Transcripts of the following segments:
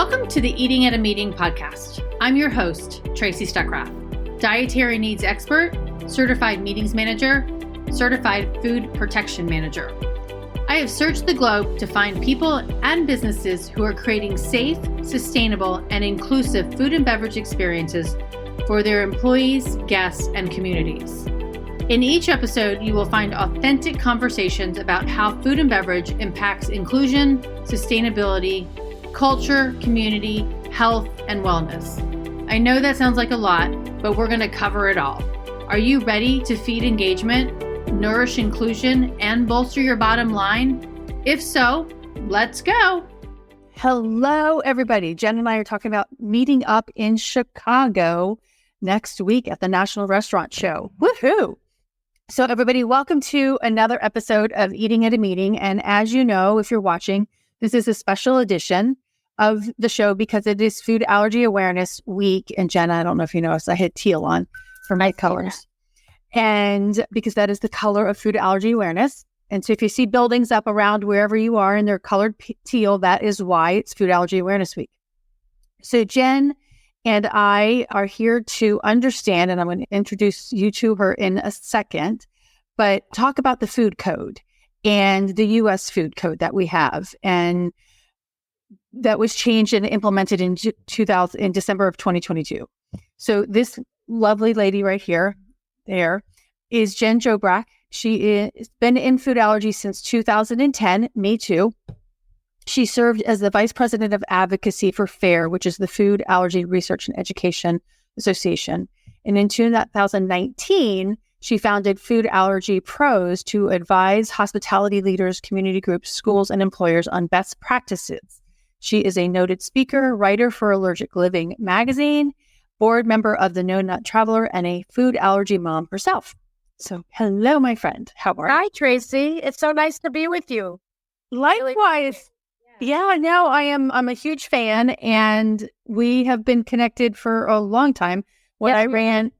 Welcome to the Eating at a Meeting podcast. I'm your host, Tracy Stuckrath, dietary needs expert, certified meetings manager, certified food protection manager. I have searched the globe to find people and businesses who are creating safe, sustainable, and inclusive food and beverage experiences for their employees, guests, and communities. In each episode, you will find authentic conversations about how food and beverage impacts inclusion, sustainability, culture, community, health, and wellness. I know that sounds like a lot, but we're going to cover it all. Are you ready to feed engagement, nourish inclusion, and bolster your bottom line? If so, let's go. Hello, everybody. Jen and I are talking about meeting up in Chicago next week at the National Restaurant Show. Woohoo! So everybody, welcome to another episode of Eating at a Meeting. And as you know, if you're watching, this is a special edition of the show because it is Food Allergy Awareness Week. And Jenna, I don't know if you noticed, I had teal on for my colors. And because that is the color of food allergy awareness. And so if you see buildings up around wherever you are and they're colored teal, that is why it's Food Allergy Awareness Week. So Jen and I are here to understand, and I'm going to introduce you to her in a second, but talk about the food code and the U.S. food code that we have. And that was changed and implemented in December of 2022. So this lovely lady right here, there, is Jen Joubrak. She has been in food allergy since 2010, me too. She served as the Vice President of Advocacy for FARE, which is the Food Allergy Research and Education Association. And in 2019, she founded Food Allergy Pros to advise hospitality leaders, community groups, schools, and employers on best practices. She is a noted speaker, writer for Allergic Living magazine, board member of the No Nut Traveler, and a food allergy mom herself. So, hello, my friend. How are you? Hi, Tracy. It's so nice to be with you. Likewise. Yeah, no, I'm a huge fan, and we have been connected for a long time. I ran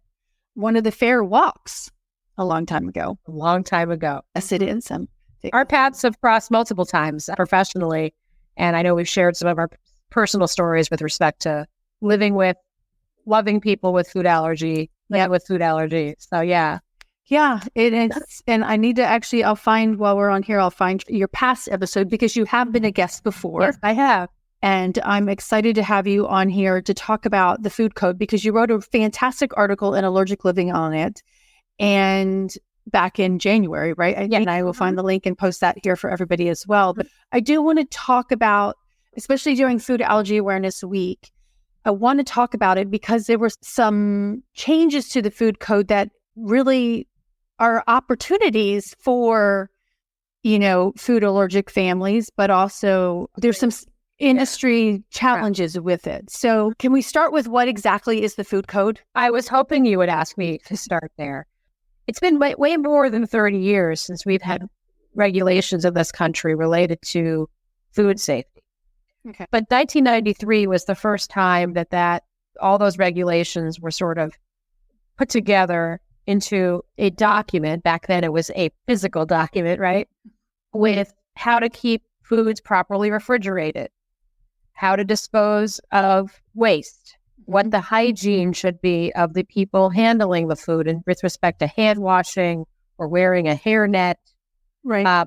one of the fair walks a long time ago. A long time ago. Yes, it is. Our paths have crossed multiple times professionally, and I know we've shared some of our personal stories with respect to living with, loving people with food allergy, with food allergy. So, yeah. Yeah, it is. And I need to I'll find, while we're on here, I'll find your past episode because you have been a guest before. Yes, I have. And I'm excited to have you on here to talk about the food code because you wrote a fantastic article in Allergic Living on it. And back in January, right? And I will find the link and post that here for everybody as well. But I do want to talk about, especially during Food Allergy Awareness Week, I want to talk about it because there were some changes to the food code that really are opportunities for, food allergic families, but also there's some industry challenges with it. So can we start with what exactly is the food code? I was hoping you would ask me to start there. It's been way more than 30 years since we've had regulations in this country related to food safety. Okay. But 1993 was the first time that all those regulations were sort of put together into a document. Back then it was a physical document, right? With how to keep foods properly refrigerated, how to dispose of waste, what the hygiene should be of the people handling the food and with respect to hand washing or wearing a hairnet. Right.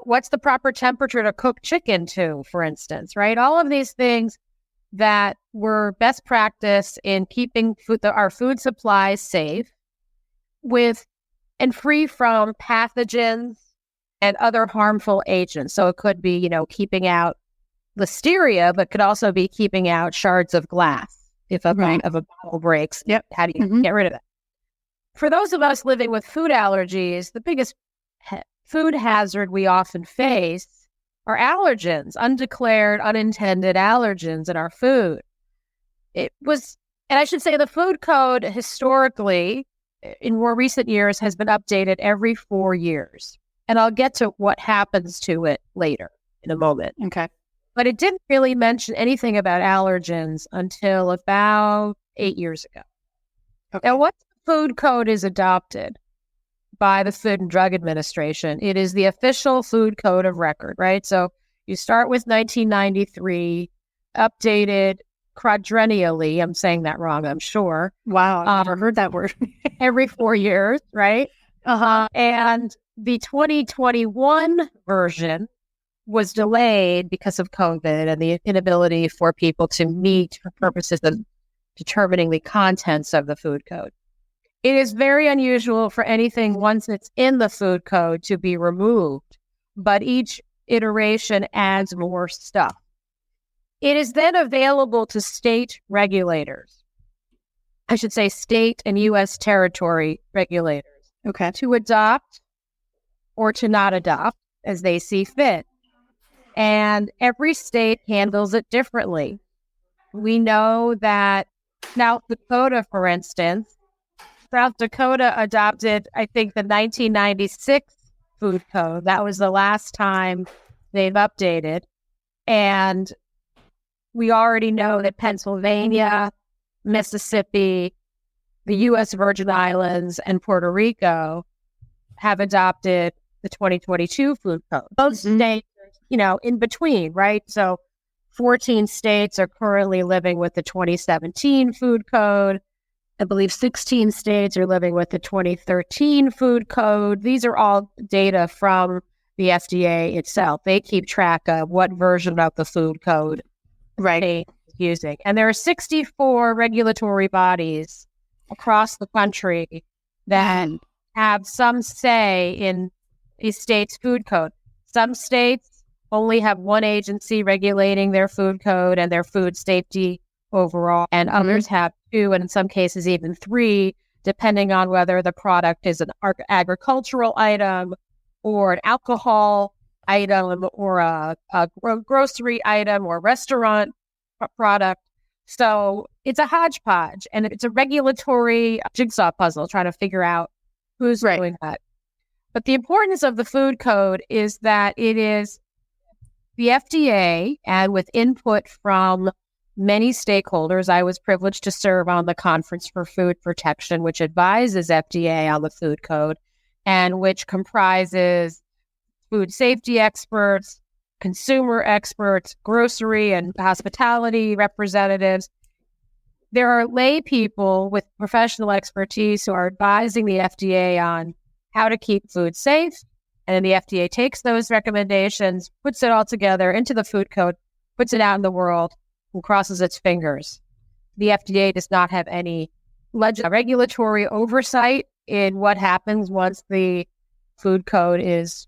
What's the proper temperature to cook chicken to, for instance, right? All of these things that were best practice in keeping our food supplies safe and free from pathogens and other harmful agents. So it could be, keeping out listeria, but could also be keeping out shards of glass. If a bottle breaks, how do you get rid of it? For those of us living with food allergies, the biggest food hazard we often face are allergens, undeclared, unintended allergens in our food. And I should say the food code historically, in more recent years, has been updated every 4 years. And I'll get to what happens to it later in a moment. Okay. But it didn't really mention anything about allergens until about 8 years ago. Okay. Now, once the food code is adopted by the Food and Drug Administration, it is the official food code of record, right? So you start with 1993. updated quadrennially. I'm saying that wrong, I'm sure. Wow, I've never heard that word. Every 4 years, right? And the 2021 version was delayed because of COVID and the inability for people to meet for purposes of determining the contents of the food code. It is very unusual for anything once it's in the food code to be removed, but each iteration adds more stuff. It is then available to state regulators. I should say state and U.S. territory regulators. Okay. To adopt or to not adopt as they see fit. And every state handles it differently. We know that South Dakota, for instance, South Dakota adopted, I think, the 1996 food code. That was the last time they've updated. And we already know that Pennsylvania, Mississippi, the U.S. Virgin Islands, and Puerto Rico have adopted the 2022 food code. Those states, in between, right? So 14 states are currently living with the 2017 food code. I believe 16 states are living with the 2013 food code. These are all data from the FDA itself. They keep track of what version of the food code they're using. And there are 64 regulatory bodies across the country that have some say in a state's food code. Some states only have one agency regulating their food code and their food safety overall, and others have two, and in some cases even three, depending on whether the product is an agricultural item or an alcohol item or a grocery item or restaurant product. So it's a hodgepodge, and it's a regulatory jigsaw puzzle trying to figure out who's doing that. But the importance of the food code is that it is the FDA, and with input from many stakeholders. I was privileged to serve on the Conference for Food Protection, which advises FDA on the food code, and which comprises food safety experts, consumer experts, grocery and hospitality representatives. There are lay people with professional expertise who are advising the FDA on how to keep food safe. And then the FDA takes those recommendations, puts it all together into the food code, puts it out in the world, and crosses its fingers. The FDA does not have any regulatory oversight in what happens once the food code is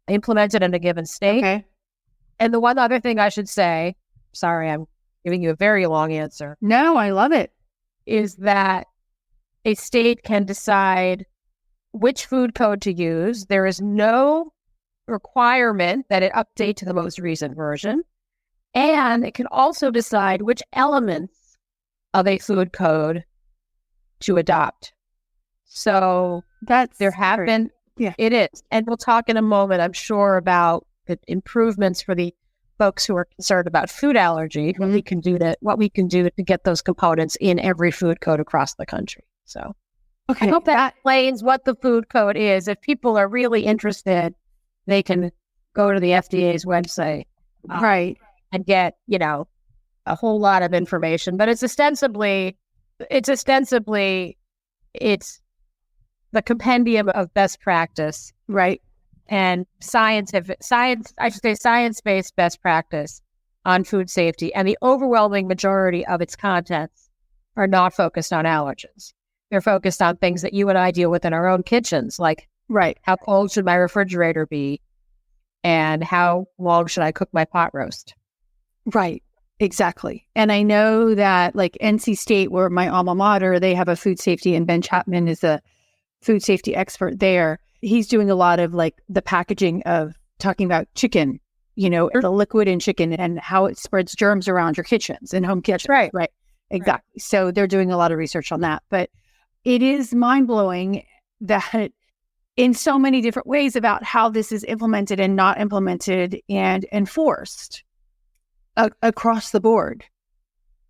implemented in a given state. Okay. And the one other thing I should say, sorry, I'm giving you a very long answer. No, I love it. Is that a state can decide which food code to use. There is no requirement that it update to the most recent version. And it can also decide which elements of a food code to adopt. So there have been, it is. And we'll talk in a moment, I'm sure, about the improvements for the folks who are concerned about food allergy, what we can do to get those components in every food code across the country. So I hope that explains what the food code is. If people are really interested, they can go to the FDA's website. And get, a whole lot of information. But it's ostensibly the compendium of best practice. Right. And science-based best practice on food safety. And the overwhelming majority of its contents are not focused on allergens. They're focused on things that you and I deal with in our own kitchens, like how cold should my refrigerator be? And how long should I cook my pot roast? Right. Exactly. And I know that like NC State, where my alma mater, they have a food safety, and Ben Chapman is a food safety expert there. He's doing a lot of like the packaging of talking about chicken, the liquid in chicken and how it spreads germs around your kitchens and home kitchens. Right. Exactly. Right. So they're doing a lot of research on that. But it is mind-blowing that in so many different ways about how this is implemented and not implemented and enforced across the board.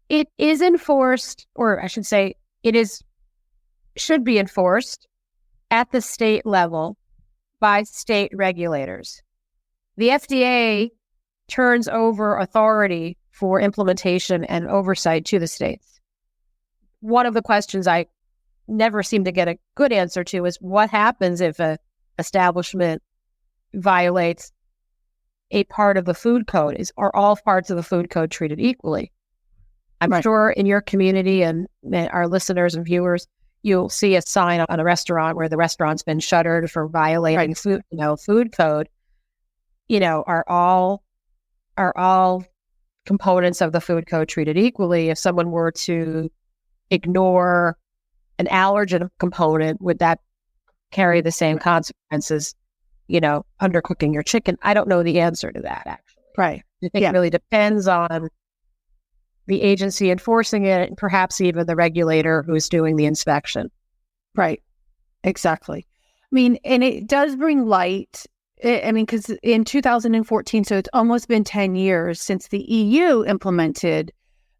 It is enforced, or I should say, should be enforced at the state level by state regulators. The FDA turns over authority for implementation and oversight to the states. One of the questions I never seem to get a good answer to is what happens if a establishment violates a part of the food code? Are all parts of the food code treated equally? I'm sure in your community and our listeners and viewers, you'll see a sign on a restaurant where the restaurant's been shuttered for violating food code. Are all components of the food code treated equally? If someone were to ignore an allergen component, would that carry the same consequences? Undercooking your chicken. I don't know the answer to that, actually. Right. I think it really depends on the agency enforcing it, and perhaps even the regulator who's doing the inspection. Right. Exactly. I mean, and it does bring light. Because in 2014, so it's almost been 10 years since the EU implemented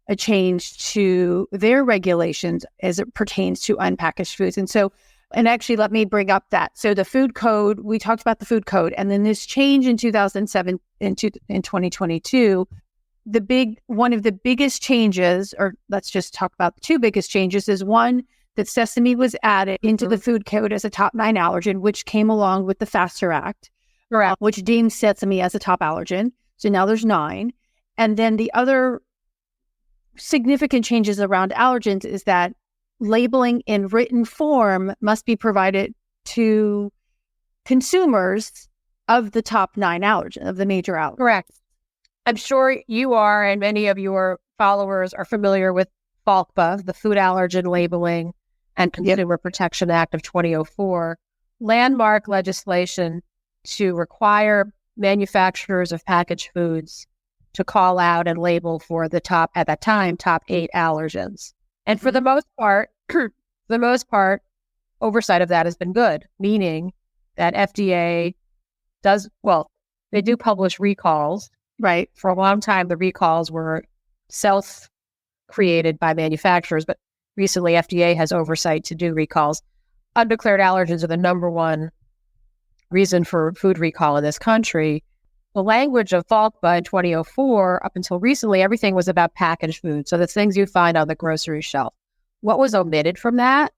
a change to their regulations as it pertains to unpackaged foods. And actually, let me bring up that. So the food code, we talked about the food code, and then this change in 2007 in 2022, one of the biggest changes, or let's just talk about the two biggest changes, is one, that sesame was added into the food code as a top 9 allergen, which came along with the FASTER Act, which deems sesame as a top allergen. So now there's 9. And then the other significant changes around allergens is that labeling in written form must be provided to consumers of the top 9 allergens, of the major allergens. Correct. I'm sure you are, and many of your followers are familiar with FALCPA, the Food Allergen Labeling and Consumer Protection Act of 2004, landmark legislation to require manufacturers of packaged foods to call out and label for the top 8 allergens. And for the most part, oversight of that has been good, meaning that FDA they do publish recalls. Right. For a long time, the recalls were self-created by manufacturers, but recently FDA has oversight to do recalls. Undeclared allergens are the number one reason for food recall in this country. The language of FALCPA in 2004, up until recently, everything was about packaged food. So the things you find on the grocery shelf. What was omitted from that?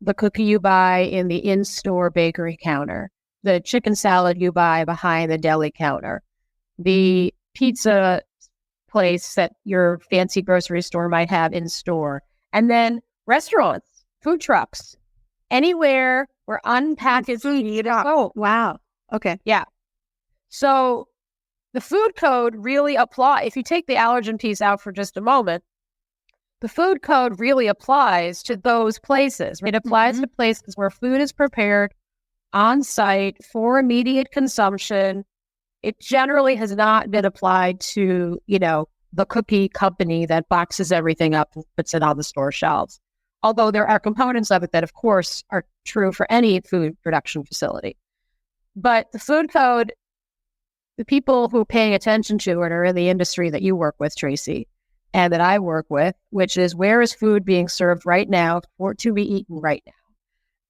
The cookie you buy in the in-store bakery counter, the chicken salad you buy behind the deli counter, the pizza place that your fancy grocery store might have in store, and then restaurants, food trucks, anywhere where unpackaged food. Oh, wow. Okay. Yeah. So the food code really applies. If you take the allergen piece out for just a moment, the food code really applies to those places. It applies to places where food is prepared on site for immediate consumption. It generally has not been applied to, the cookie company that boxes everything up and puts it on the store shelves. Although there are components of it that, of course, are true for any food production facility. But the food code, the people who are paying attention to it are in the industry that you work with, Tracy, and that I work with, which is where is food being served right now for to be eaten right now?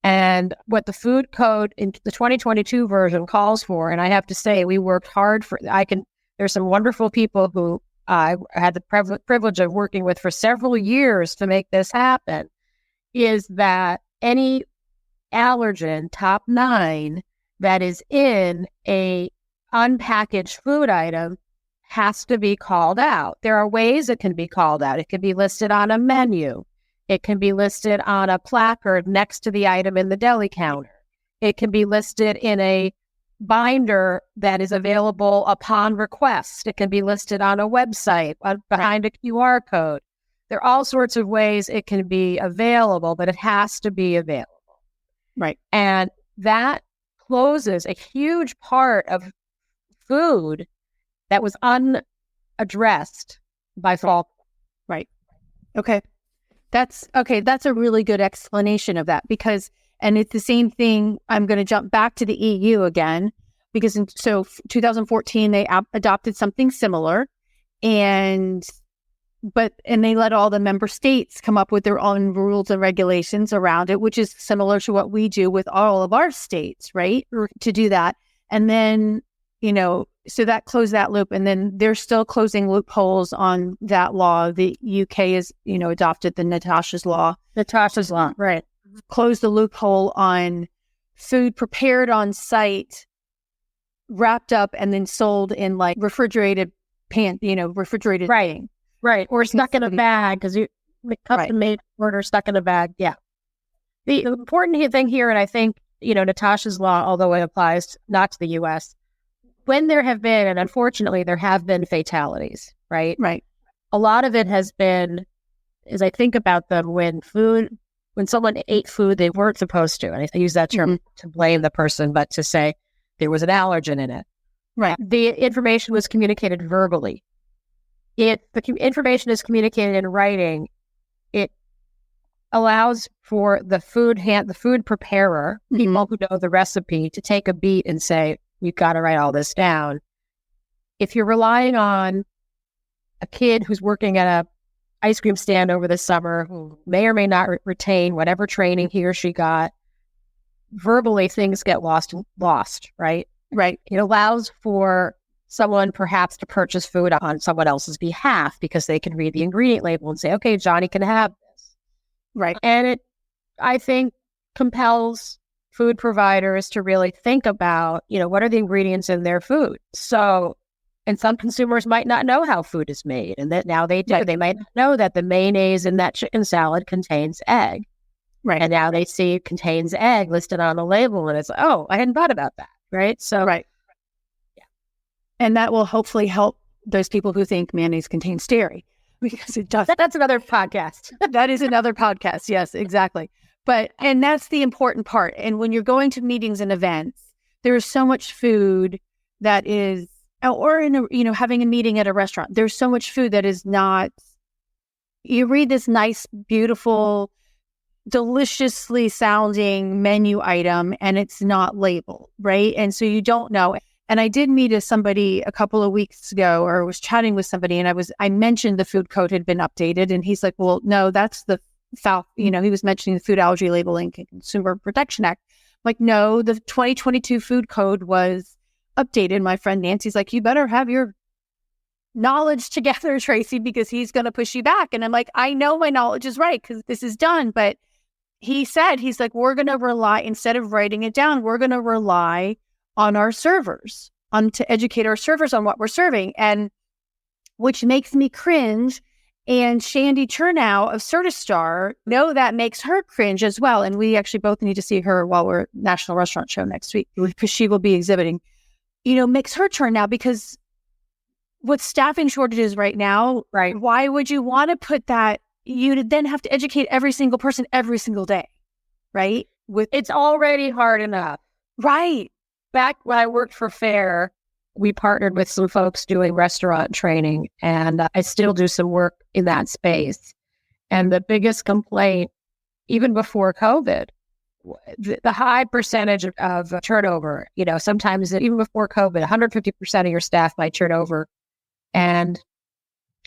And what the food code in the 2022 version calls for, and I have to say, we worked hard there's some wonderful people who I had the privilege of working with for several years to make this happen, is that any allergen, top 9, that is in a unpackaged food item has to be called out. There are ways it can be called out. It can be listed on a menu. It can be listed on a placard next to the item in the deli counter. It can be listed in a binder that is available upon request. It can be listed on a website behind a QR code. There are all sorts of ways it can be available, but it has to be available. Right. And that closes a huge part of food that was unaddressed by FALCPA. Right. Okay. That's a really good explanation of that and it's the same thing. I'm going to jump back to the EU again, because in 2014, they adopted something similar and they let all the member states come up with their own rules and regulations around it, which is similar to what we do with all of our states, right? To do that. And then, so that closed that loop. And then they're still closing loopholes on that law. The UK has, adopted the Natasha's law. Natasha's law, right. Closed the loophole on food prepared on site, wrapped up, and then sold in like refrigerated refrigerated. Right. Right. Or stuck in a bag because you custom made order stuck in a bag. Yeah. The important thing here, and I think, Natasha's law, although it applies not to the US, when there have been, and unfortunately there have been fatalities, right? Right. A lot of it has been, as I think about them, when someone ate food they weren't supposed to, and I use that term to blame the person, but to say there was an allergen in it. Right. The information was communicated verbally. If the information is communicated in writing, it allows for the food preparer, people who know the recipe, to take a beat and say, we've got to write all this down. If you're relying on a kid who's working at a ice cream stand over the summer who may or may not retain whatever training he or she got, verbally things get lost, right? Right. It allows for someone perhaps to purchase food on someone else's behalf because they can read the ingredient label and say, okay, Johnny can have this. Right. And it, I think, compels food providers to really think about, what are the ingredients in their food? So, and some consumers might not know how food is made, and that now they do. Right. They might not know that the mayonnaise in that chicken salad contains egg. Right. And now they see it contains egg listed on the label, and it's, oh, I hadn't thought about that. Right. So, right. Yeah. And that will hopefully help those people who think mayonnaise contains dairy, because it does. That's another podcast. That is another podcast. Yes, exactly. And that's the important part. And when you're going to meetings and events, there's so much food that is, or in having a meeting at a restaurant, there's so much food that is not, you read this nice, beautiful, deliciously sounding menu item and it's not labeled, right? And so you don't know. And I did meet somebody a couple of weeks ago, or was chatting with somebody, and I mentioned the food code had been updated, and he's like, well, no, that's the he was mentioning the Food Allergy Labeling and Consumer Protection Act. I'm like, no, the 2022 food code was updated. My friend Nancy's like, you better have your knowledge together, Tracy, because he's going to push you back. And I'm like, I know my knowledge is right because this is done. But he's like, we're going to rely, instead of writing it down, we're going to rely on our servers, to educate our servers on what we're serving. And which makes me cringe. And Shandy Chernow of Certistar, that makes her cringe as well. And we actually both need to see her while we're at National Restaurant Show next week, because she will be exhibiting, makes her turn now, because with staffing shortages right now, right? Why would you want to put that? You'd then have to educate every single person every single day, right? It's already hard enough. Right. Back when I worked for FAIR, we partnered with some folks doing restaurant training, and I still do some work in that space. And the biggest complaint, even before COVID, the high percentage of turnover, sometimes even before COVID, 150% of your staff might turn over, and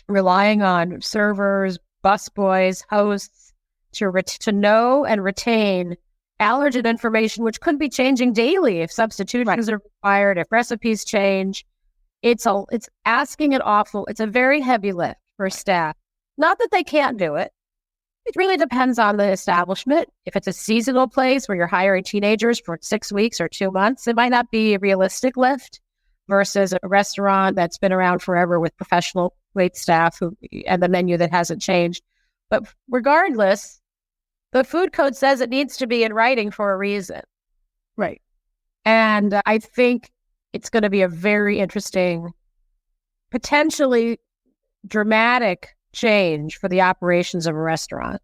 relying on servers, busboys, hosts to know and retain allergen information, which could be changing daily if substitutions are required, if recipes change. It's asking an awful, it's a very heavy lift for staff. Not that they can't do it. It really depends on the establishment. If it's a seasonal place where you're hiring teenagers for 6 weeks or 2 months, it might not be a realistic lift versus a restaurant that's been around forever with professional wait staff and the menu that hasn't changed. But regardless, the food code says it needs to be in writing for a reason. Right. And I think it's going to be a very interesting, potentially dramatic change for the operations of a restaurant.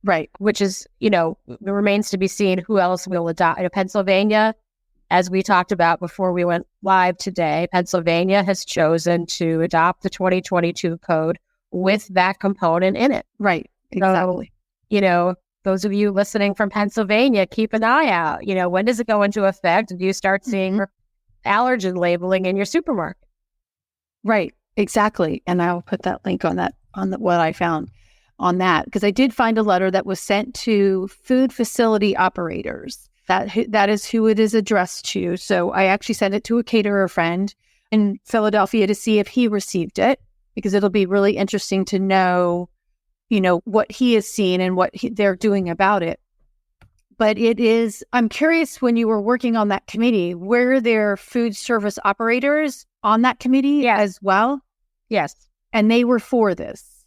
Right. Which is, it remains to be seen who else will adopt. Pennsylvania, as we talked about before we went live today, Pennsylvania has chosen to adopt the 2022 code with that component in it. Right. Exactly. So, those of you listening from Pennsylvania, keep an eye out. When does it go into effect? And do you start seeing allergen labeling in your supermarket? Right. Exactly. And I'll put that link on what I found on that, because I did find a letter that was sent to food facility operators. That is who it is addressed to. So I actually sent it to a caterer friend. in Philadelphia to see if he received it, because it'll be really interesting to know, what he has seen and what they're doing about it. But I'm curious, when you were working on that committee, were there food service operators on that committee as well? Yes. And they were for this.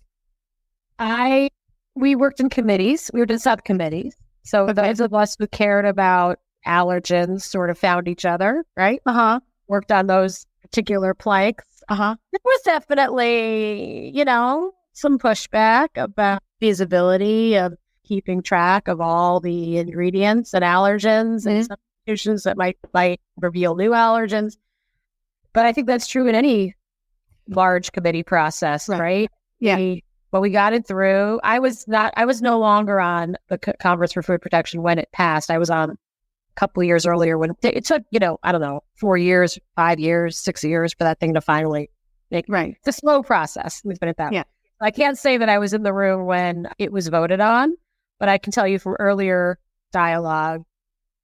We worked in committees. We were in subcommittees. So those of us who cared about allergens sort of found each other, right? Worked on those particular planks. There was definitely, some pushback about feasibility of keeping track of all the ingredients and allergens and substitutions that might reveal new allergens. But I think that's true in any large committee process, right? Yeah. But we got it through. I was no longer on the Conference for Food Protection when it passed. I was on a couple of years earlier when it took, 4 years, 5 years, 6 years for that thing to finally make. Right. It's a slow process. Let's put it that way. Yeah. I can't say that I was in the room when it was voted on, but I can tell you from earlier dialogue,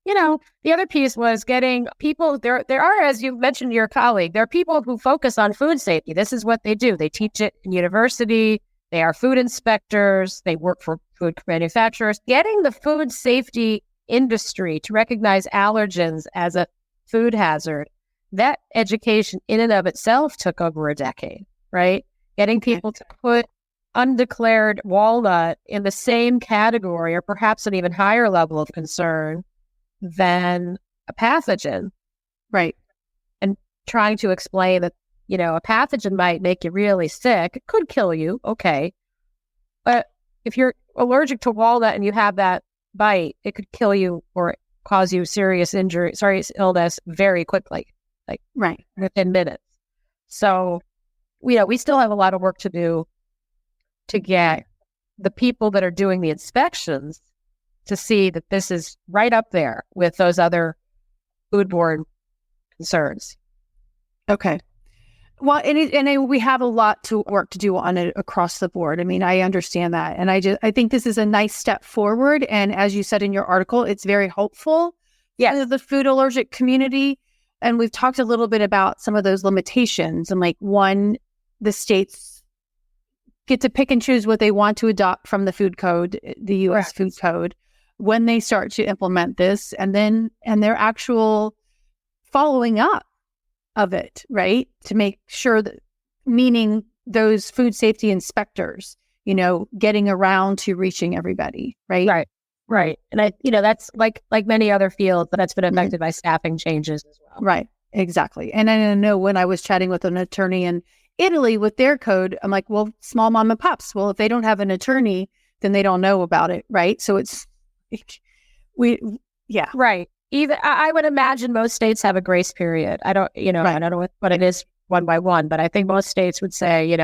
the other piece was getting people, there are, as you mentioned to your colleague, there are people who focus on food safety. This is what they do. They teach it in university. They are food inspectors. They work for food manufacturers. Getting the food safety industry to recognize allergens as a food hazard, that education in and of itself took over a decade, right? Getting people to put undeclared walnut in the same category or perhaps an even higher level of concern than a pathogen. Right. And trying to explain that, a pathogen might make you really sick. It could kill you. Okay. But if you're allergic to walnut and you have that bite, it could kill you or cause you serious illness very quickly, right, within minutes. So, we still have a lot of work to do to get the people that are doing the inspections to see that this is right up there with those other foodborne concerns. Okay. Well, and we have a lot to work to do on it across the board. I mean, I understand that. And I think this is a nice step forward. And as you said in your article, it's very hopeful for the food allergic community. And we've talked a little bit about some of those limitations. And the states get to pick and choose what they want to adopt from the food code, the U.S. food code, when they start to implement this, and their actual following up of it, right? To make sure that, meaning those food safety inspectors, getting around to reaching everybody, right? Right. And that's like many other fields, but that's been affected by staffing changes as well. Right. Exactly. And I know when I was chatting with an attorney in Italy with their code, I'm like, well, small mom and pops. Well, if they don't have an attorney, then they don't know about it, right? So Right. Even I would imagine most states have a grace period. I don't know what it is one by one, but I think most states would say, you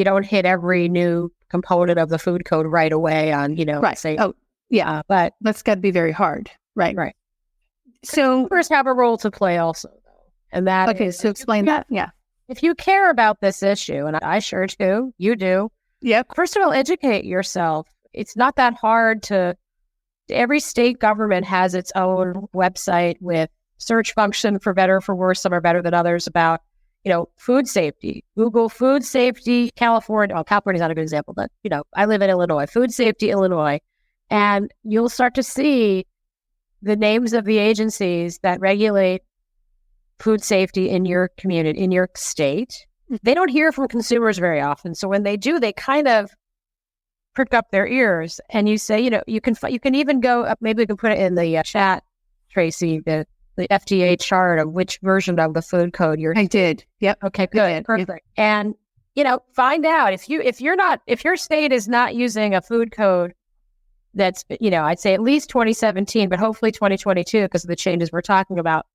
don't hit every new component of the food code right away on, right. say, but that's got to be very hard. Right. Right. So consumers have a role to play also, though. And that okay. So explain that. Yeah. If you care about this issue, and I sure do, you do. Yep. First of all, educate yourself. It's not that hard every state government has its own website with search function for better or for worse. Some are better than others about, food safety. Google food safety, California. Oh, California's not a good example, but, I live in Illinois, food safety, Illinois. And you'll start to see the names of the agencies that regulate food safety in your community, in your state. They don't hear from consumers very often. So when they do, they kind of prick up their ears, and you say, you can even go up, maybe we can put it in the chat, Tracy, the FDA chart of which version of the food code I did. Yep. Okay, good. Perfect. Yep. And, find out if your state is not using a food code that's, I'd say at least 2017, but hopefully 2022 because of the changes we're talking about.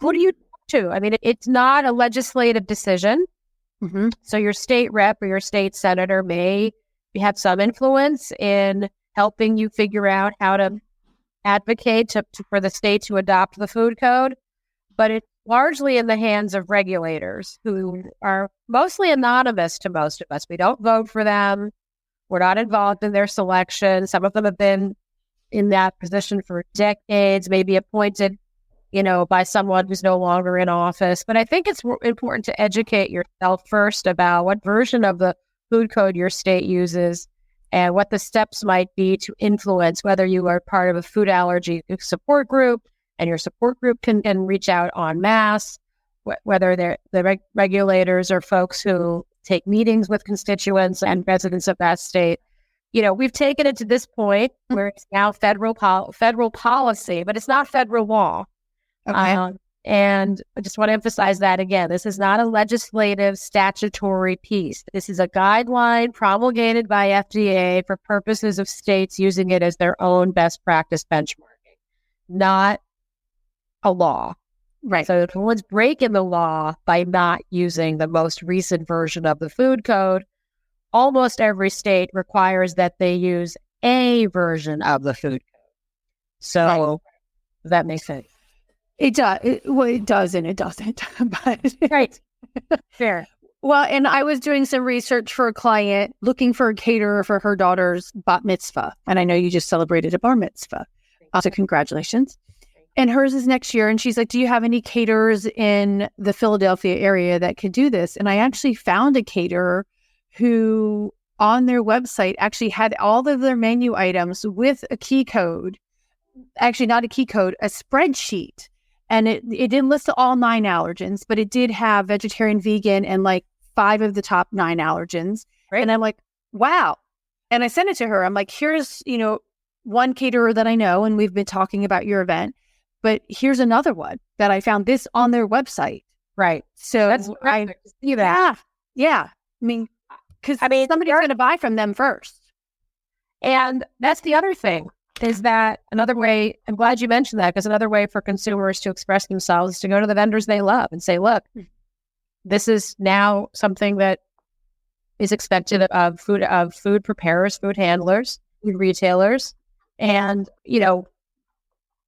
Who do you talk to? I mean, it's not a legislative decision. Mm-hmm. So your state rep or your state senator may have some influence in helping you figure out how to advocate for the state to adopt the food code. But it's largely in the hands of regulators who are mostly anonymous to most of us. We don't vote for them. We're not involved in their selection. Some of them have been in that position for decades, maybe appointed by someone who's no longer in office. But I think it's important to educate yourself first about what version of the food code your state uses and what the steps might be to influence whether you are part of a food allergy support group and your support group can reach out en masse, whether the regulators or folks who take meetings with constituents and residents of that state. We've taken it to this point where it's now federal policy, but it's not federal law. Okay. And I just want to emphasize that again. This is not a legislative statutory piece. This is a guideline promulgated by FDA for purposes of states using it as their own best practice benchmarking, not a law. Right. So if someone's breaking the law by not using the most recent version of the food code, almost every state requires that they use a version of the food code. So that makes sense. It does. It does and it doesn't. But Right. Fair. Well, and I was doing some research for a client looking for a caterer for her daughter's bat mitzvah. And I know you just celebrated a bar mitzvah. So congratulations. And hers is next year. And she's like, do you have any caterers in the Philadelphia area that could do this? And I actually found a caterer who on their website actually had all of their menu items with a key code. Actually, not a key code, a spreadsheet. And it didn't list all 9 allergens, but it did have vegetarian, vegan, and like 5 of the top 9 allergens. Right. And I'm like, wow. And I sent it to her. I'm like, here's, one caterer that I know, and we've been talking about your event, but here's another one that I found this on their website. Right. So That's perfect to see that. Yeah. I mean, because somebody's going to buy from them first. And that's the other thing. Is that another way? I'm glad you mentioned that, because another way for consumers to express themselves is to go to the vendors they love and say, look, this is now something that is expected of food preparers, food handlers, food retailers. And,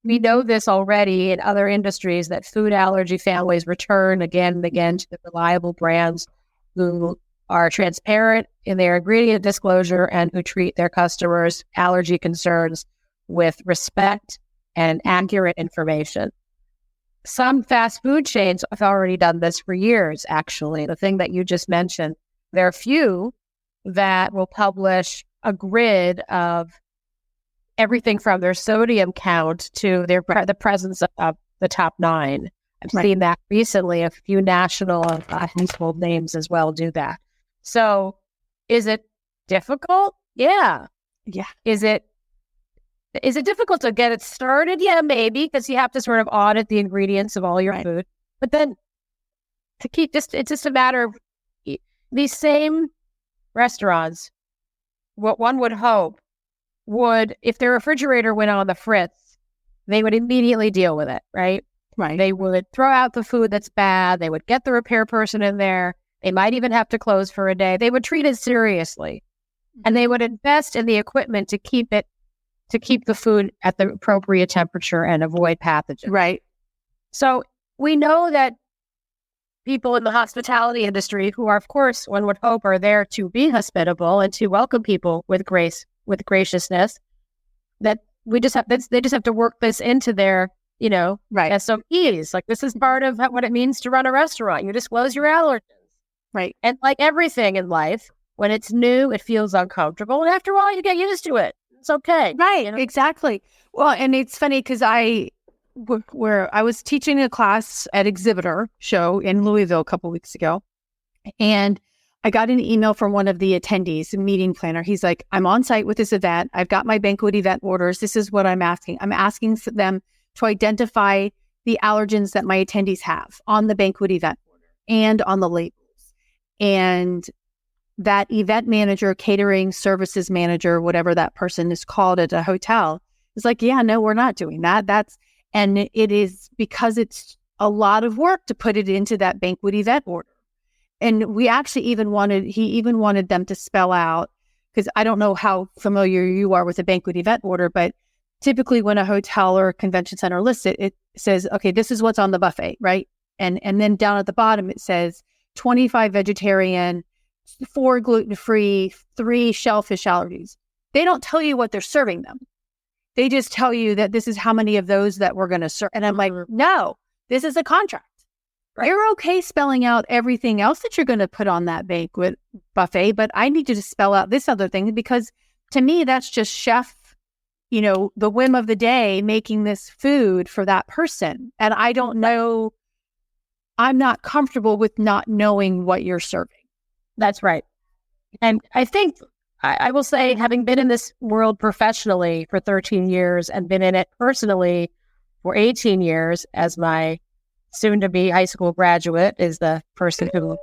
we know this already in other industries that food allergy families return again and again to the reliable brands who are transparent in their ingredient disclosure and who treat their customers' allergy concerns with respect and accurate information. Some fast food chains have already done this for years, actually. The thing that you just mentioned, there are few that will publish a grid of everything from their sodium count to the presence of the top 9. I've seen that recently. A few national household names as well do that. So is it difficult? Yeah. Yeah. Is it difficult to get it started? Yeah, maybe, because you have to sort of audit the ingredients of all your food. But then it's just a matter of these same restaurants, what one would hope if their refrigerator went on the fritz, they would immediately deal with it, right? Right. They would throw out the food that's bad. They would get the repair person in there. They might even have to close for a day. They would treat it seriously. And they would invest in the equipment to keep the food at the appropriate temperature and avoid pathogens. Right. So we know that people in the hospitality industry, who are, of course, one would hope, are there to be hospitable and to welcome people with grace, with graciousness, that they just have to work this into their, SOPs. Like, this is part of what it means to run a restaurant. You disclose your allergens. Right. And like everything in life, when it's new, it feels uncomfortable. And after a while, you get used to it. It's okay. Right. Exactly. Well, and it's funny because I was teaching a class at Exhibitor Show in Louisville a couple of weeks ago. And I got an email from one of the attendees, a meeting planner. He's like, I'm on site with this event. I've got my banquet event orders. This is what I'm asking. I'm asking for them to identify the allergens that my attendees have on the banquet event order and on the labels. And that event manager, catering services manager, whatever that person is called at a hotel, is like, yeah, no, we're not doing that. And it is because it's a lot of work to put it into that banquet event order. And we actually he even wanted them to spell out, because I don't know how familiar you are with a banquet event order, but typically when a hotel or a convention center lists it, it says, okay, this is what's on the buffet, right? And then down at the bottom, it says 25 vegetarian, 4 gluten-free, 3 shellfish allergies. They don't tell you what they're serving them. They just tell you that this is how many of those that we're going to serve. And I'm like, no, this is a contract. Right. You're okay spelling out everything else that you're going to put on that banquet buffet, but I need you to spell out this other thing, because to me, that's just chef, the whim of the day, making this food for that person. And I don't know, I'm not comfortable with not knowing what you're serving. That's right. And I think I will say, having been in this world professionally for 13 years and been in it personally for 18 years as my soon-to-be high school graduate is the person who,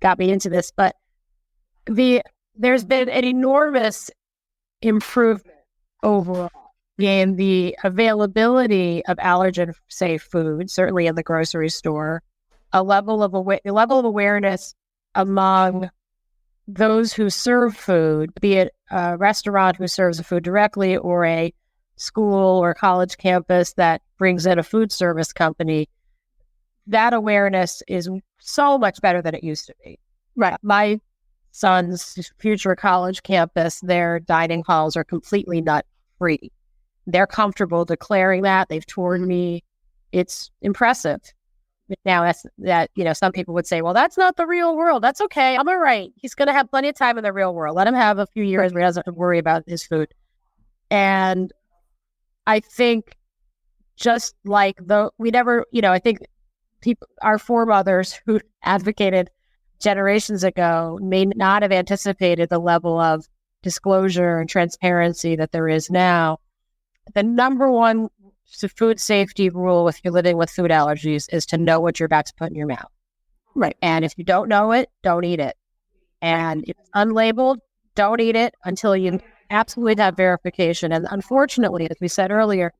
got me into this. But there's been an enormous improvement overall in the availability of allergen-safe food, certainly in the grocery store, a level of awareness among those who serve food, be it a restaurant who serves the food directly or a school or college campus that brings in a food service company. That awareness is so much better than it used to be. Right. My son's future college campus, their dining halls are completely nut-free. They're comfortable declaring that. They've toured me. It's impressive. Now, some people would say, well, that's not the real world. That's okay. I'm all right. He's going to have plenty of time in the real world. Let him have a few years where he doesn't have to worry about his food. And I think just like I think our foremothers who advocated generations ago may not have anticipated the level of disclosure and transparency that there is now. The number one food safety rule if you're living with food allergies is to know what you're about to put in your mouth. Right. And if you don't know it, don't eat it. And if it's unlabeled, don't eat it until you absolutely have verification. And unfortunately, as we said earlier,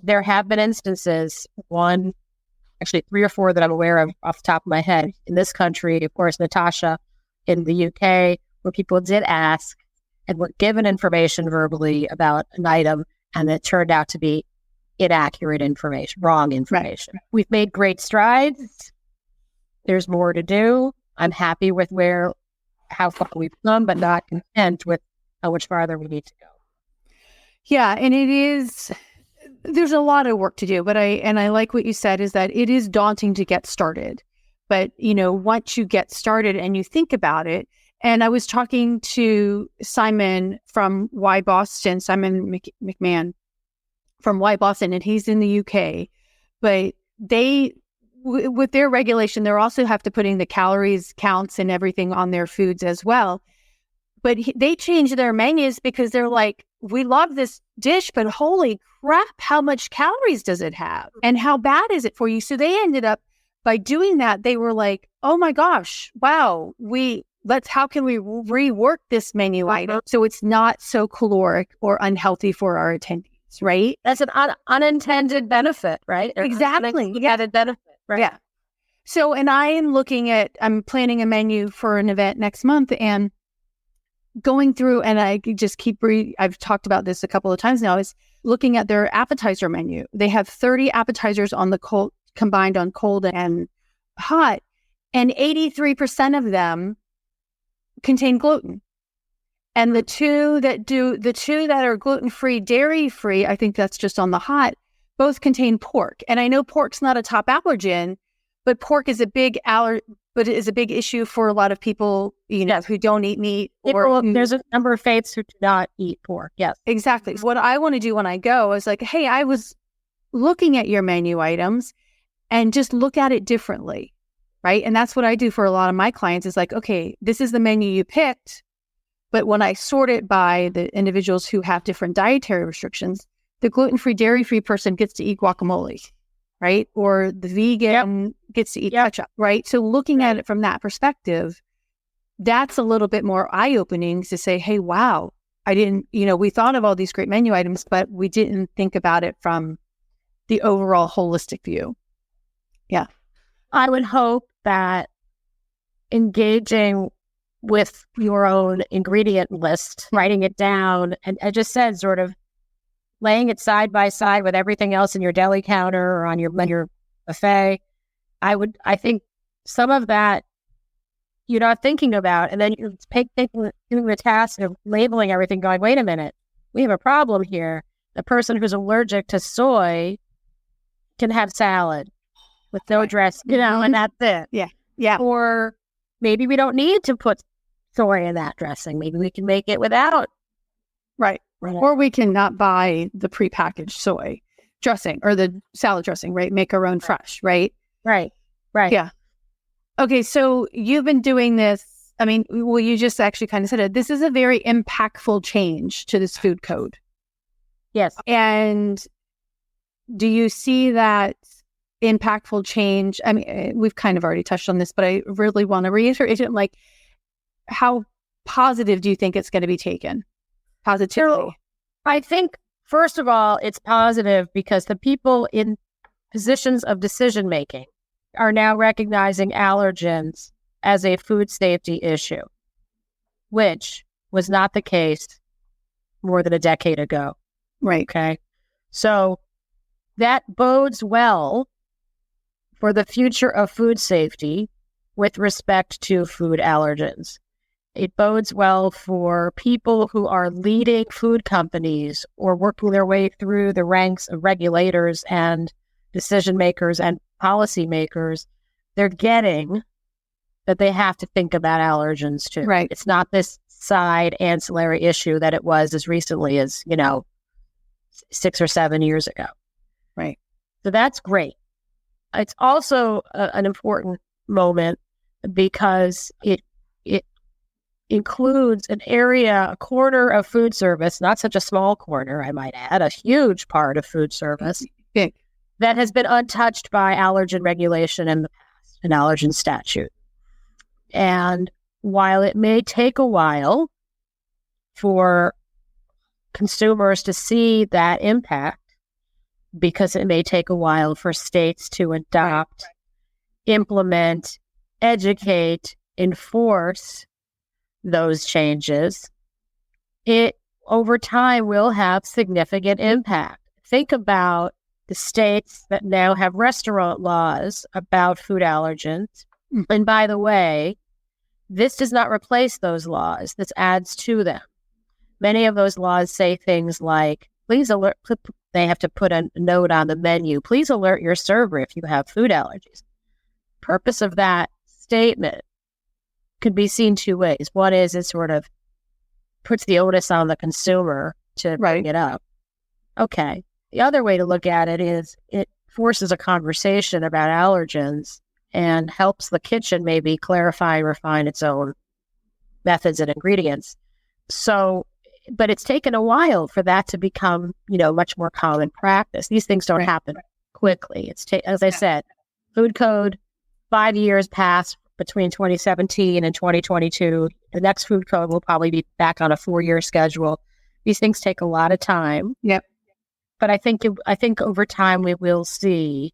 there have been instances, actually 3 or 4 that I'm aware of off the top of my head in this country, of course, Natasha in the UK, where people did ask and were given information verbally about an item, and it turned out to be inaccurate information, wrong information. Right. We've made great strides. There's more to do. I'm happy with how far we've come, but not content with how much farther we need to go. Yeah, and there's a lot of work to do, but I like what you said is that it is daunting to get started. But, once you get started and you think about it, and I was talking to Simon from Why Boston, Simon McMahon from Why Boston, and he's in the UK, but with their regulation, they also have to put in the calories counts and everything on their foods as well. But they changed their menus because they're like, we love this dish, but holy crap, how much calories does it have? And how bad is it for you? So they ended up, by doing that, they were like, oh my gosh, wow, how can we rework this menu item so it's not so caloric or unhealtity for our attendees, right? That's an unintended benefit, right? Exactly. Unintended benefit, right? Yeah. So, and I'm planning a menu for an event next month, and going through, and I just I've talked about this a couple of times now, is looking at their appetizer menu. They have 30 appetizers on the cold, combined on cold and hot, and 83% of them contain gluten. And the two that are gluten-free, dairy-free, I think that's just on the hot, both contain pork. And I know pork's not a top allergen, but pork is a big issue for a lot of people, who don't eat meat. There's a number of faiths who do not eat pork. Yes, exactly. What I want to do when I go is like, hey, I was looking at your menu items and just look at it differently, right? And that's what I do for a lot of my clients is like, okay, this is the menu you picked, but when I sort it by the individuals who have different dietary restrictions, the gluten-free, dairy-free person gets to eat guacamole, right? Or the vegan gets to eat ketchup, right? So looking at it from that perspective, that's a little bit more eye-opening to say, hey, wow, I didn't, we thought of all these great menu items, but we didn't think about it from the overall holistic view. Yeah. I would hope that engaging with your own ingredient list, writing it down, and I just said sort of laying it side by side with everything else in your deli counter or on your buffet, I think some of that you're not thinking about, and then you're doing the task of labeling everything, going, wait a minute, we have a problem here. The person who's allergic to soy can have salad with no dressing, and that's it. Yeah. Yeah. Or maybe we don't need to put soy in that dressing. Maybe we can make it without. Right. Or we can not buy the prepackaged soy dressing or the salad dressing, right? Make our own fresh, right? Right. Yeah. Okay. So you've been doing this. I mean, well, you just actually kind of said it. This is a very impactful change to this food code. Yes. And do you see that impactful change? I mean, we've kind of already touched on this, but I really want to reiterate it. Like, how positive do you think it's going to be taken? Positively? So, I think, first of all, it's positive because the people in positions of decision making are now recognizing allergens as a food safety issue, which was not the case more than a decade ago. Right. Okay. So that bodes well for the future of food safety with respect to food allergens. It bodes well for people who are leading food companies or working their way through the ranks of regulators and decision makers and policymakers. They're getting that they have to think about allergens too. Right. It's not this side ancillary issue that it was as recently as, 6 or 7 years ago. Right. So that's great. It's also an important moment because it includes an area, a corner of food service, not such a small corner, I might add, a huge part of food service Big. that has been untouched by allergen regulation in the past, an allergen statute. And while it may take a while for consumers to see that impact, because it may take a while for states to adopt, implement, educate, enforce those changes, it over time will have significant impact. Think about the states that now have restaurant laws about food allergens. And by the way, this does not replace those laws. This adds to them. Many of those laws say things like, please alert, they have to put a note on the menu, please alert your server if you have food allergies. Purpose of that statement could be seen two ways. One is it sort of puts the onus on the consumer to bring it up. Okay. The other way to look at it is it forces a conversation about allergens and helps the kitchen maybe clarify and refine its own methods and ingredients. So, but it's taken a while for that to become, much more common practice. These things don't happen quickly. As I said, food code, 5 years passed between 2017 and 2022. The next food code will probably be back on a 4-year schedule. These things take a lot of time. Yep. But I think over time we will see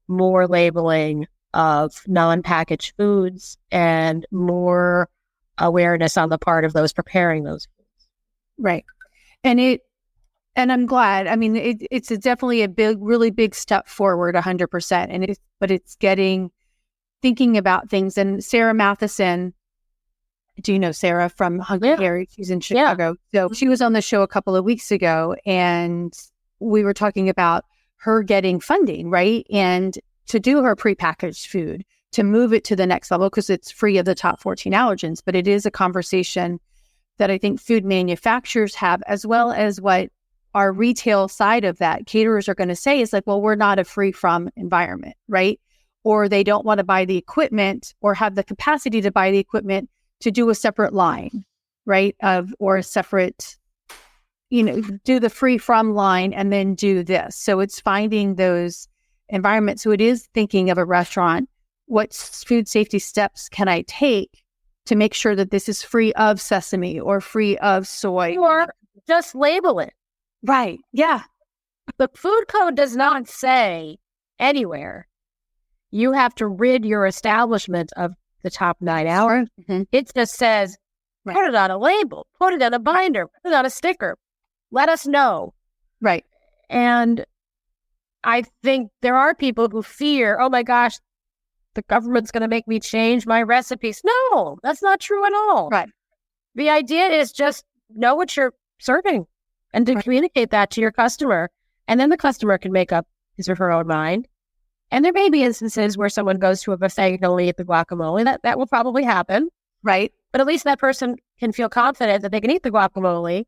more labeling of non-packaged foods and more awareness on the part of those preparing those foods. Right. And I'm glad. I mean, it's definitely a really big step forward, 100%. But it's thinking about things. And Sarah Matheson, do you know Sarah from Hungry Harry? She's in Chicago. So she was on the show a couple of weeks ago, and we were talking about her getting funding, right? And to do her prepackaged food, to move it to the next level, because it's free of the top 14 allergens. But it is a conversation that I think food manufacturers have, as well as what our retail side of that caterers are going to say is like, well, we're not a free from environment, right? Or they don't want to buy the equipment or have the capacity to buy the equipment to do a separate line, right? Or a separate, do the free from line and then do this. So it's finding those environments. So it is thinking of a restaurant. What food safety steps can I take to make sure that this is free of sesame or free of soy? Or just label it. Right. Yeah. The food code does not say anywhere you have to rid your establishment of the top 9 hours. Mm-hmm. It just says, put it on a label, put it on a binder, put it on a sticker. Let us know. Right. And I think there are people who fear, oh my gosh, the government's going to make me change my recipes. No, that's not true at all. Right. The idea is just know what you're serving. and to communicate that to your customer. And then the customer can make up his or her own mind. And there may be instances where someone goes to a buffet and can only eat the guacamole. That will probably happen. Right. But at least that person can feel confident that they can eat the guacamole.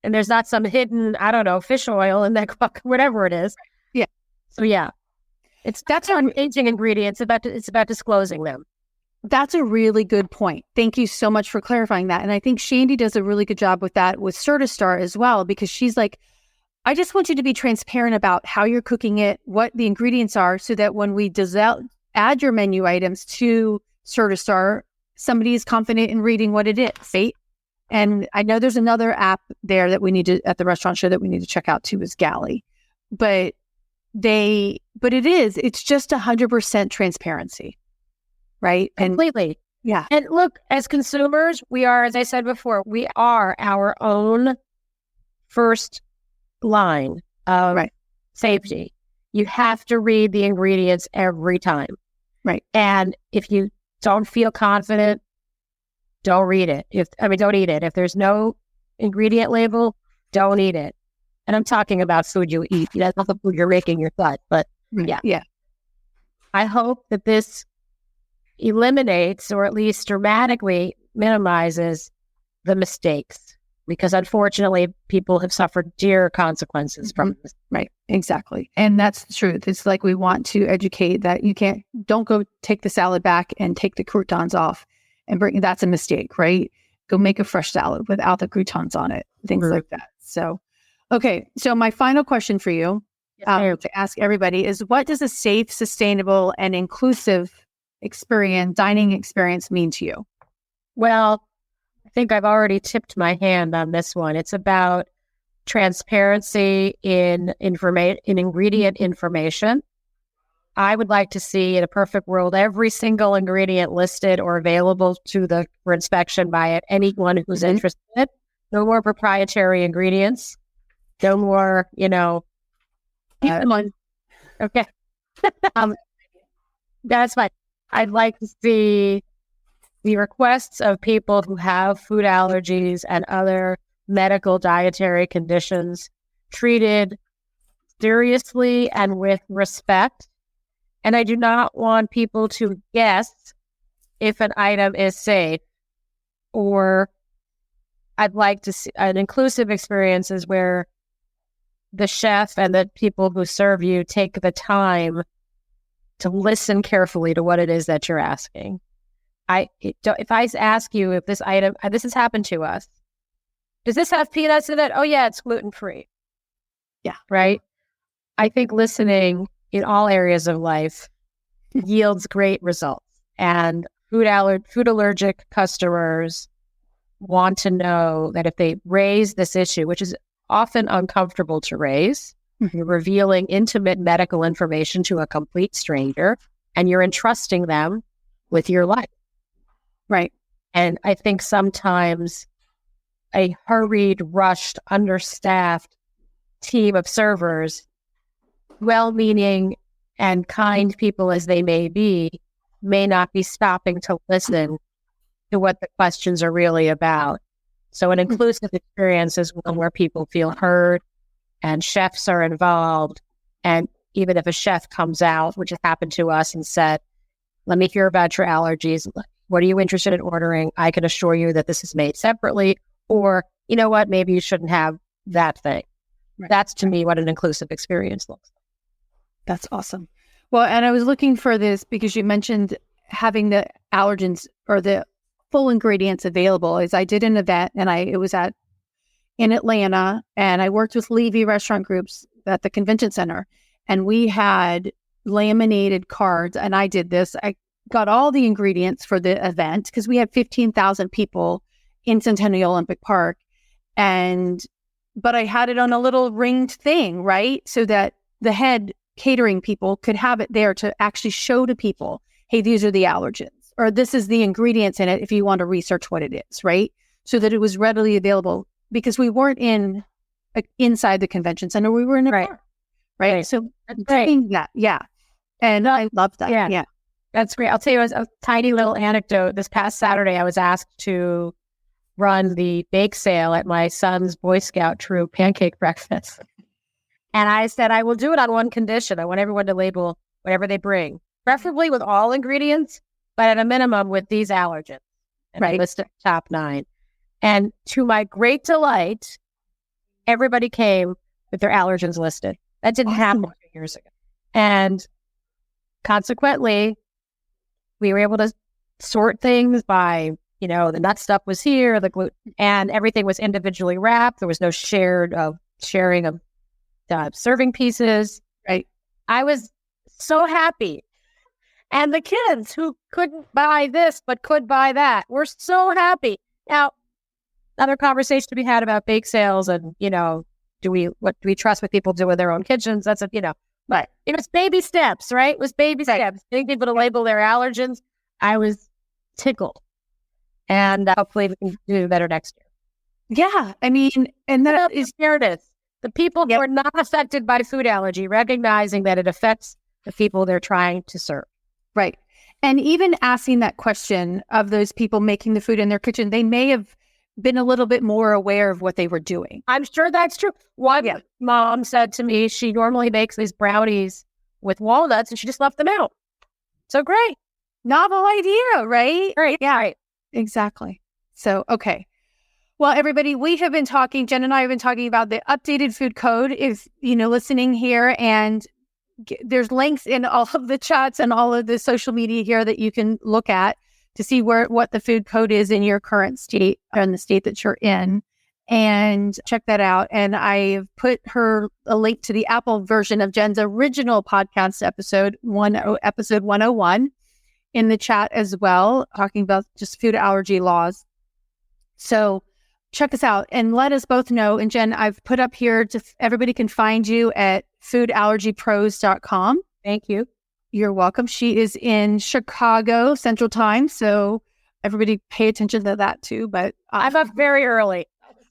And there's not some hidden, I don't know, fish oil in that whatever it is. Yeah. So yeah, that's not aging ingredients. It's about disclosing them. That's a really good point. Thank you so much for clarifying that. And I think Shandy does a really good job with that with Certistar as well, because she's like, I just want you to be transparent about how you're cooking it, what the ingredients are, so that when we add your menu items to Certistar, somebody is confident in reading what it is, right? And I know there's another app there that we need to, at the restaurant show, that we need to check out too, is Galley. But it's just 100% transparency, right? Completely. Yeah. And look, as consumers, we are, as I said before, we are our own first line of safety. You have to read the ingredients every time. Right. And if you don't feel confident, don't read it. Don't eat it. If there's no ingredient label, don't eat it. And I'm talking about food you eat. That's not the food you're making your gut, but yeah. Yeah. I hope that this eliminates, or at least dramatically minimizes, the mistakes, because unfortunately people have suffered dear consequences from this. Right. Exactly. And that's the truth. It's like, we want to educate that don't go take the salad back and take the croutons off and that's a mistake, right? Go make a fresh salad without the croutons on it, things like that. So, okay. So my final question for you to ask everybody is, what does a safe, sustainable, and inclusive dining experience mean to you? Well, I think I've already tipped my hand on this one. It's about transparency in ingredient information. I would like to see, in a perfect world, every single ingredient listed or available for inspection by anyone who's interested. No more proprietary ingredients. No more, okay. That's fine. I'd like to see the requests of people who have food allergies and other medical dietary conditions treated seriously and with respect. And I do not want people to guess if an item is safe. Or I'd like to see an inclusive experiences where the chef and the people who serve you take the time to listen carefully to what it is that you're asking. If I ask you if this item, this has happened to us, does this have peanuts in it? Oh yeah, it's gluten-free. Yeah. Right? I think listening in all areas of life yields great results. And food allergic customers want to know that if they raise this issue, which is often uncomfortable to raise, you're revealing intimate medical information to a complete stranger, and you're entrusting them with your life. Right. And I think sometimes a hurried, rushed, understaffed team of servers, well-meaning and kind people as they may be, may not be stopping to listen to what the questions are really about. So an inclusive experience is one where people feel heard and chefs are involved. And even if a chef comes out, which has happened to us, and said, let me hear about your allergies. What are you interested in ordering? I can assure you that this is made separately. Or, you know what, maybe you shouldn't have that thing. Right. That's, to me, what an inclusive experience looks like. That's awesome. Well, and I was looking for this because you mentioned having the allergens or the full ingredients available. As I did an event, and it was in Atlanta, and I worked with Levy restaurant groups at the convention center, and we had laminated cards, and I did this. I got all the ingredients for the event because we had 15,000 people in Centennial Olympic Park, but I had it on a little ringed thing, right? So that the head catering people could have it there to actually show to people, hey, these are the allergens, or this is the ingredients in it if you want to research what it is, right? So that it was readily available, because we weren't inside the convention center, we were in a car, right? So doing that, yeah. And I love that. Yeah. That's great. I'll tell you a tiny little anecdote. This past Saturday, I was asked to run the bake sale at my son's Boy Scout troop pancake breakfast. And I said, I will do it on one condition. I want everyone to label whatever they bring, preferably with all ingredients, but at a minimum with these allergens. And I listed top 9. And to my great delight, everybody came with their allergens listed. That didn't happen 2 years ago. And consequently, we were able to sort things by, the nut stuff was here, the gluten, and everything was individually wrapped. There was no sharing of serving pieces. Right. I was so happy. And the kids who couldn't buy this but could buy that were so happy. Now, another conversation to be had about bake sales and, do we trust what people do in their own kitchens? That's but it was baby steps, right? It was baby steps. Getting people to label their allergens. I was tickled. And hopefully we can do better next year. Yeah. I mean, and that is fairness. The people who are not affected by food allergy, recognizing that it affects the people they're trying to serve. Right. And even asking that question of those people making the food in their kitchen, they may have been a little bit more aware of what they were doing. I'm sure that's true. One mom said to me, she normally makes these brownies with walnuts and she just left them out. So great. Novel idea, right? Right. Yeah. Right. Exactly. So, okay. Well, everybody, Jen and I have been talking about the updated food code. If, listening here, and there's links in all of the chats and all of the social media here that you can look at to see what the food code is in your current state or in the state that you're in, and check that out. And I've put a link to the Apple version of Jen's original podcast episode 101 in the chat as well, talking about just food allergy laws. So check us out and let us both know. And Jen, I've put up here everybody can find you at foodallergypros.com. Thank you. You're welcome. She is in Chicago Central Time, so everybody pay attention to that too. But I'm up very early.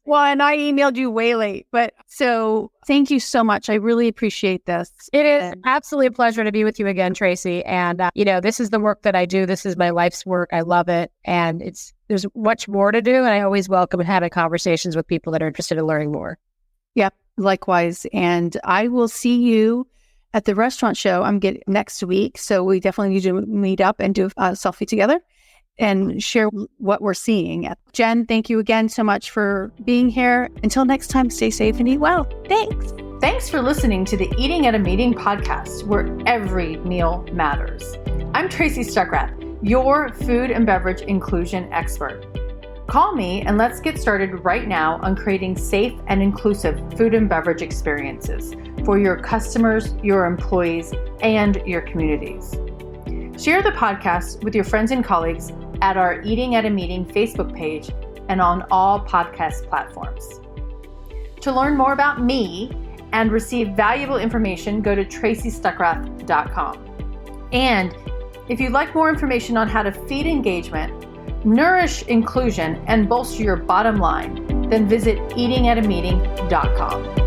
Well, and I emailed you way late, but so thank you so much. I really appreciate this. It is absolutely a pleasure to be with you again, Tracy. And, this is the work that I do. This is my life's work. I love it. And there's much more to do. And I always welcome having conversations with people that are interested in learning more. Yep, likewise. And I will see you at the restaurant show I'm getting next week. So we definitely need to meet up and do a selfie together and share what we're seeing. Jen, thank you again so much for being here. Until next time, stay safe and eat well. Thanks. Thanks for listening to the Eating at a Meeting podcast, where every meal matters. I'm Tracy Stuckrath, your food and beverage inclusion expert. Call me and let's get started right now on creating safe and inclusive food and beverage experiences for your customers, your employees, and your communities. Share the podcast with your friends and colleagues at our Eating at a Meeting Facebook page and on all podcast platforms. To learn more about me and receive valuable information, go to tracystuckrath.com. And if you'd like more information on how to feed engagement, nourish inclusion, and bolster your bottom line, then visit eatingatameeting.com.